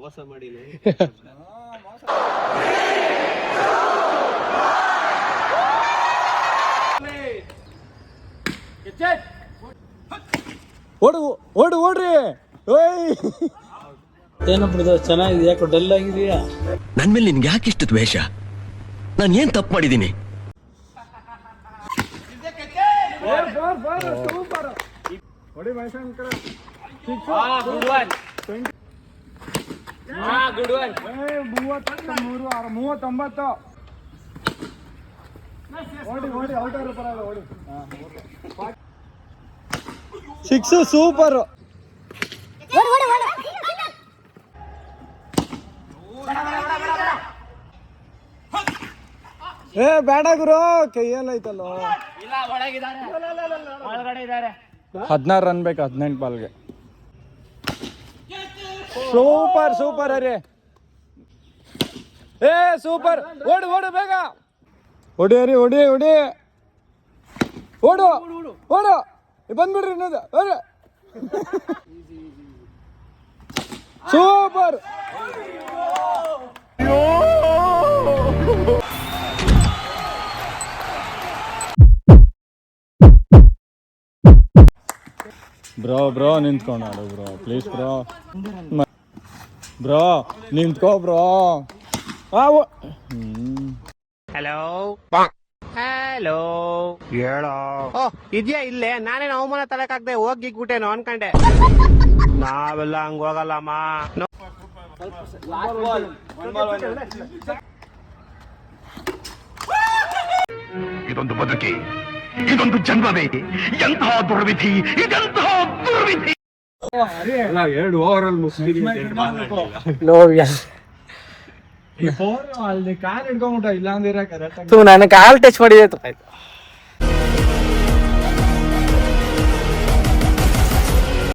ಮೋಸ ಮಾಡಿ ಓಡ್ರಿ ಏನಪ್ಪ ಚೆನ್ನಾಗಿದೆ, ಯಾಕೋ ಡಲ್ ಆಗಿದೆಯಾ? ನನ್ ಮೇಲೆ ನಿನ್ಗೆ ಯಾಕೆ ಇಷ್ಟು ದ್ವೇಷ? ನಾನು ಏನ್ ತಪ್ಪು ಮಾಡಿದ್ದೀನಿ? ಹೊಡಿ ಮೈಸೂರು ಸಿಕ್ಸ್ ಸೂಪರ್. ಏ ಬೇಡ ಗುರು, ಕೈಯಲ್ಲ ಐತಲ್ಲೋ. 16 ರನ್ ಬೇಕು 18 ಬಾಲ್ಗೆ. ಸೂಪರ್ ಸೂಪರ್ ಅರೆ. ಏ ಸೂಪರ್, ಓಡು ಬೇಗ ಹೊಡಿ ಅರಿ, ಹೊಡಿ ಓಡು ಬಂದ್ಬಿಡ್ರಿ ಇನ್ನೊಂದು. ಸೂಪರ್. ಬ್ರೋ ನಿಂತ್ಕೊಂಡು ಬ್ರೋ, ಪ್ಲೀಸ್ ಬ್ರೋ ನಿಂತ್ಕೋ ಬ್ರೋ. ಹಲೋ ಹೇಳೋ. ಇದ್ಯಾ ಇಲ್ಲೇ? ನಾನೇನು ಅವಮಾನ ತಲಕಾಗ್ದೆ ಹೋಗಿಗ್ಬಿಟ್ಟೇನೋ ಅನ್ಕಂಡೆ. ನಾವೆಲ್ಲ ಹಂಗ ಹೋಗಲ್ಲಮ್ಮ. ಇದೊಂದು ಬದುಕಿ, ಇದೊಂದು ಜನ್ಮವೇ, ಎಂತಹ ದುರ್ವಿಧಿ, ಇದೆಂತಹ ದುರ್ವಿಧಿ. 2 ಓವರಲ್ಲಿ ಮುಗಿಸ್ತೀನಿ. ಅಲ್ಲಿ ಕಾಲ್ ಹಿಡ್ಕೊಂಬಿಟ್ಟ, ಇಲ್ಲ ಅಂದ್ರೆ ನಾನು ಕಾಲ್ ಟಚ್ ಮಾಡಿದೆ.